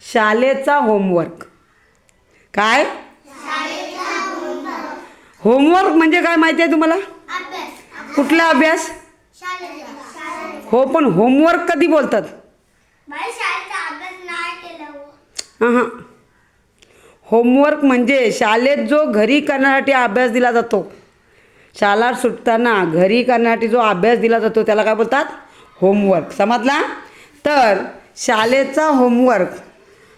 शाळेचा होमवर्क. काय होमवर्क म्हणजे काय माहिती आहे तुम्हाला? कुठला अभ्यास? हो, पण होमवर्क कधी बोलतात? हां, होमवर्क म्हणजे शाळेत जो घरी करण्यासाठी अभ्यास दिला जातो, शाळा सुटताना घरी करण्यासाठी जो अभ्यास दिला जातो त्याला काय बोलतात? होमवर्क. समजला? तर शाळेचा होमवर्क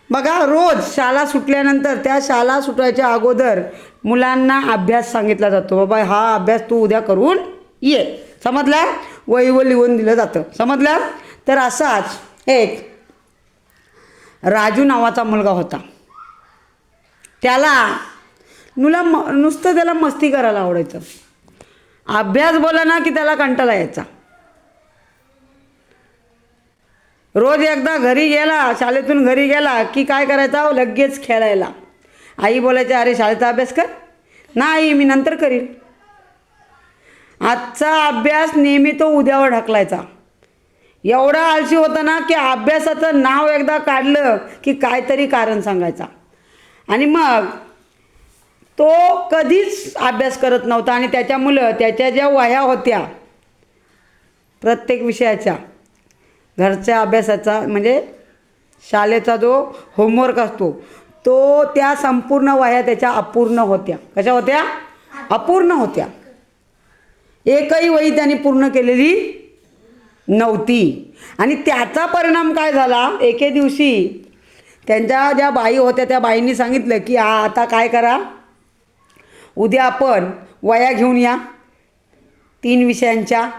बघा, रोज शाळा सुटल्यानंतर त्या शाळा सुटायच्या अगोदर मुलांना अभ्यास सांगितला जातो. बाबा हा अभ्यास तू उद्या करून ये. समजला? वहीवर लिहून दिलं जातं. समजला? तर असाच एक राजू नावाचा मुलगा होता. त्याला नुसतं त्याला मस्ती करायला आवडायचं. अभ्यास बोला ना की त्याला कंटाळा यायचा. रोज एकदा घरी गेला, शाळेतून घरी गेला की काय करायचा? लगेच खेळायला. आई बोलायची, अरे शाळेचा अभ्यास कर. नाही, मी नंतर करीन. आजचा अभ्यास नेहमी तो उद्यावर ढकलायचा. एवढा आळशी होता ना की अभ्यासाचं नाव एकदा काढलं की काहीतरी कारण सांगायचा. आणि मग तो कधीच अभ्यास करत नव्हता. आणि त्याच्यामुळं त्याच्या ज्या वह्या होत्या प्रत्येक विषयाच्या, घरच्या अभ्यासाचा म्हणजे शाळेचा जो होमवर्क असतो तो, त्या संपूर्ण वह्या त्याच्या अपूर्ण होत्या. कशा होत्या? अपूर्ण होत्या. एकही वही त्याने पूर्ण केलेली नव्हती. आणि त्याचा परिणाम काय झाला? एके दिवशी त्यांच्या ज्या बाई होत्या त्या बाईंनी सांगितलं की आता काय करा, उद्या आपण वह्या घेऊन या 3 विषयांच्या,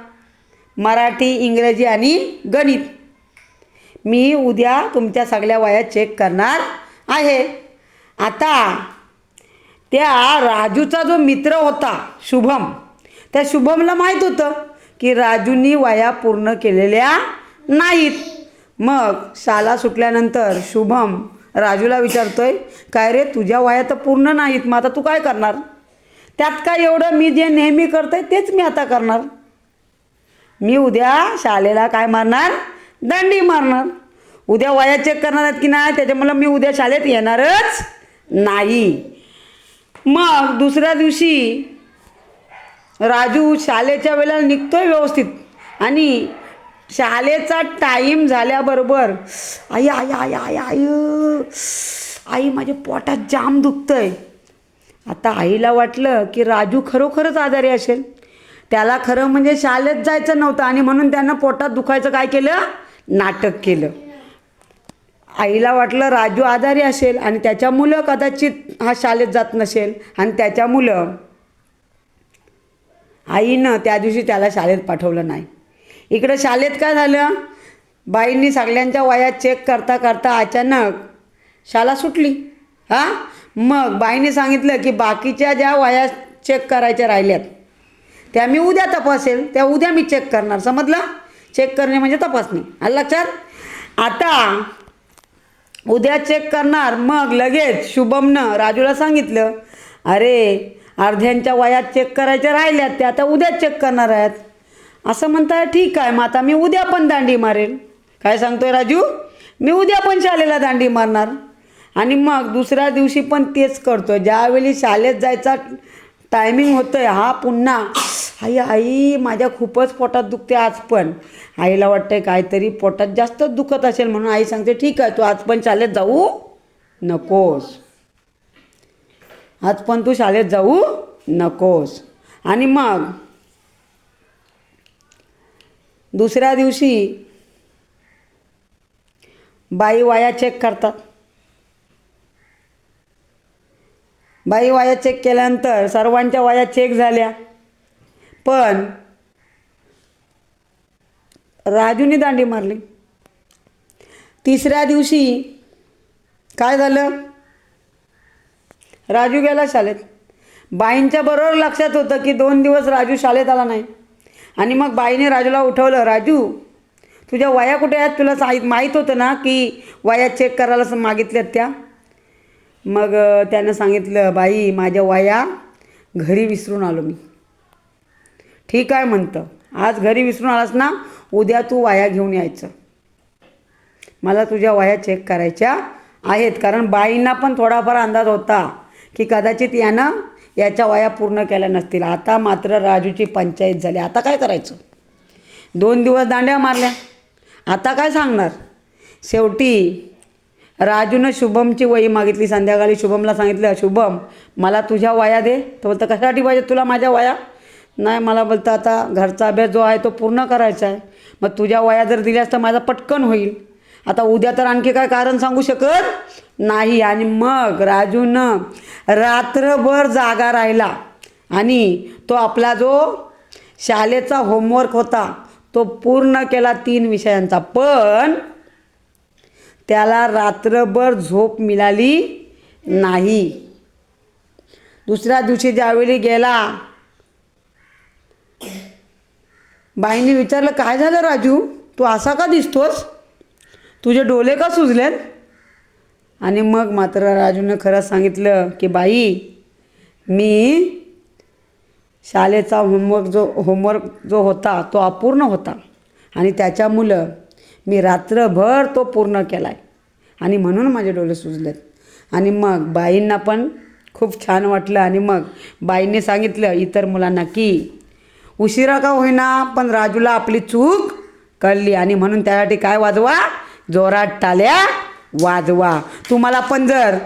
मराठी, इंग्रजी आणि गणित. मी उद्या तुमच्या सगळ्या वह्या चेक करणार आहे. आता त्या राजूचा जो मित्र होता शुभम, त्या शुभमला माहीत होतं की राजूंनी वह्या पूर्ण केलेल्या नाहीत. मग शाळा सुटल्यानंतर शुभम राजूला विचारतोय, काय रे तुझ्या वह्या तर पूर्ण नाहीत, मग आता तू काय करणार? त्यात काय एवढं, मी जे नेहमी करतोय तेच मी आता करणार. मी उद्या शाळेला काय मारणार? दांडी मारणार. उद्या वह्या चेक करणार आहेत की नाही, त्याच्यामुळं मी उद्या शाळेत येणारच नाही. मग दुसऱ्या दिवशी राजू शाळेच्या वेळेला निघतोय व्यवस्थित. आणि शाळेचा टाईम झाल्याबरोबर आई आई आई आई आई आई माझ्या पोटात जाम दुखतंय. आता आईला वाटलं की राजू खरोखरच आजारी असेल. त्याला खरं म्हणजे शाळेत जायचं नव्हतं आणि म्हणून त्यानं पोटात दुखायचं काय केलं? नाटक केलं. आईला वाटलं राजू आजारी असेल आणि त्याच्यामुळं कदाचित हा शाळेत जात नसेल. आणि त्याच्यामुळं आईनं त्या दिवशी त्याला शाळेत पाठवलं नाही. इकडं शाळेत काय झालं? बाईंनी सगळ्यांच्या वह्या चेक करता करता अचानक शाळा सुटली. मग बाईंनी सांगितलं की बाकीच्या ज्या वह्या चेक करायच्या राहिल्यात त्या मी उद्या तपासेल, त्या उद्या मी चेक करणार. समजलं? चेक करणे म्हणजे तपासणे. आलं लक्षात? आता उद्या चेक करणार. मग लगेच शुभमनं राजूला सांगितलं, अरे अर्ध्यांच्या वह्या चेक करायच्या राहिल्यात त्या आता उद्या चेक करणार आहेत. असं म्हणताय, ठीक आहे, मग आता मी उद्या पण दांडी मारेल. काय सांगतोय राजू? मी उद्या पण शाळेला दांडी मारणार. आणि मग दुसऱ्या दिवशी पण तेच करतो. ज्यावेळी शाळेत जायचा टायमिंग होतोय हा पुन्हा आई आई माझ्या खूपच पोटात दुखते आज पण. आईला वाटतंय काहीतरी पोटात जास्तच दुखत असेल म्हणून आई सांगते, ठीक आहे तू आज पण शाळेत जाऊ नकोस, आज पण तू शाळेत जाऊ नकोस. आणि मग दुसऱ्या दिवशी बाई वाया चेक करतात. बाई वाया चेक केल्यानंतर सर्वांच्या वाया चेक झाल्या, पण राजूने दांडी मारली. तिसऱ्या दिवशी काय झालं? राजू गेला शाळेत. बाईंच्या बरोबर लक्षात होतं की 2 दिवस राजू शाळेत आला नाही. आणि मग बाईने राजूला उठवलं, राजू तुझ्या वह्या कुठे आहेत? तुला माहीत होतं ना की वह्या चेक करायला मागितल्यात त्या. मग त्यानं सांगितलं, बाई माझ्या वह्या घरी विसरून आलो मी. ठीक आहे म्हणतं, आज घरी विसरून आलास ना, उद्या तू वह्या घेऊन यायचं. मला तुझ्या वह्या चेक करायच्या आहेत, कारण बाईंना पण थोडाफार अंदाज होता की कदाचित यानं याच्या वया पूर्ण केल्या नसतील. आता मात्र राजूची पंचायत झाली. आता काय करायचं? 2 दिवस दांड्या मारल्या, आता काय सांगणार? शेवटी राजूनं शुभमची वही मागितली. संध्याकाळी शुभमला सांगितलं, शुभम मला तुझ्या वया दे. तो बोलतं कशासाठी पाहिजे तुला माझ्या वया? नाही, मला बोलतं आता घरचा अभ्यास जो आहे तो पूर्ण करायचा आहे. मग तुझ्या वया जर दिल्यास तर माझा पटकन होईल. आता उद्या तर आणखी काय कारण सांगू शकत नाही. आणि मग राजूनं रात्रभर जागा राहिला आणि तो आपला जो शाळेचा होमवर्क होता तो पूर्ण केला 3 विषयांचा. पण त्याला रात्रभर झोप मिळाली नाही. दुसऱ्या दिवशी ज्यावेळी गेला, बाईंनी विचारलं, काय झालं राजू, तू असा का दिसतोस, तुझे डोळे का सुजलेत? आणि मग मात्र राजूनं खरंच सांगितलं की बाई, मी शाळेचा होमवर्क जो होता तो अपूर्ण होता आणि त्याच्यामुळं मी रात्रभर तो पूर्ण केला आहे आणि म्हणून माझे डोळे सुजलेत. आणि मग बाईंना पण खूप छान वाटलं. आणि मग बाईंनी सांगितलं इतर मुलांना की उशिरा का होईना पण राजूला आपली चूक कळली आणि म्हणून त्यासाठी काय वाजवा, जोरात टाळ्या वाजवा. तुम्हाला पण जर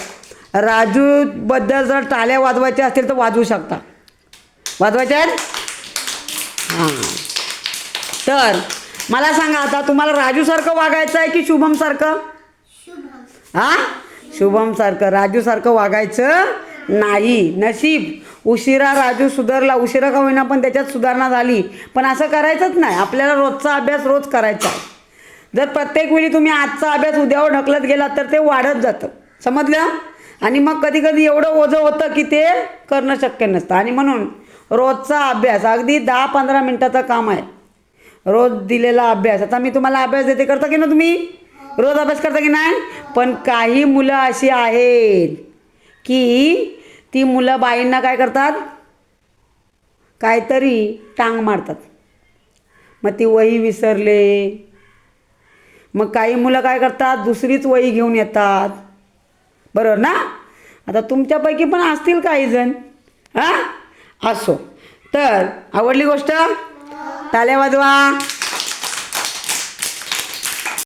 राजूबद्दल जर टाळ्या वाजवायच्या असतील तर वाजवू शकता. वाजवायच्या आहेत? हां. तर मला सांगा आता, तुम्हाला राजूसारखं वागायचं आहे की शुभमसारखं? हां, शुभमसारखं. राजूसारखं वागायचं नाही. नशीब उशिरा राजू सुधारला, उशिरा का होईना पण त्याच्यात सुधारणा झाली. पण असं करायचंच नाही. आपल्याला रोजचा अभ्यास रोज करायचा आहे. जर प्रत्येक वेळी तुम्ही आजचा अभ्यास उद्यावर ढकलत गेला तर ते वाढत जातं. समजलं? आणि मग कधी कधी एवढं ओझं होतं की ते करणं शक्य नसतं. आणि म्हणून रोजचा अभ्यास अगदी 10-15 मिनटाचं काम आहे. रोज दिलेला अभ्यास. आता मी तुम्हाला अभ्यास देते, करता की ना तुम्ही? रोज अभ्यास करता की नाही? पण काही मुलं अशी आहेत की ती मुलं बाईंना काय करतात, काहीतरी टांग मारतात. मग ती वही विसरले. मग काही मुलं काय करतात, दुसरीच वही घेऊन येतात. बरोबर ना? आता तुमच्यापैकी पण असतील काही जण. हां, असो. तर आवडली गोष्ट? टाळ्या वाजवा.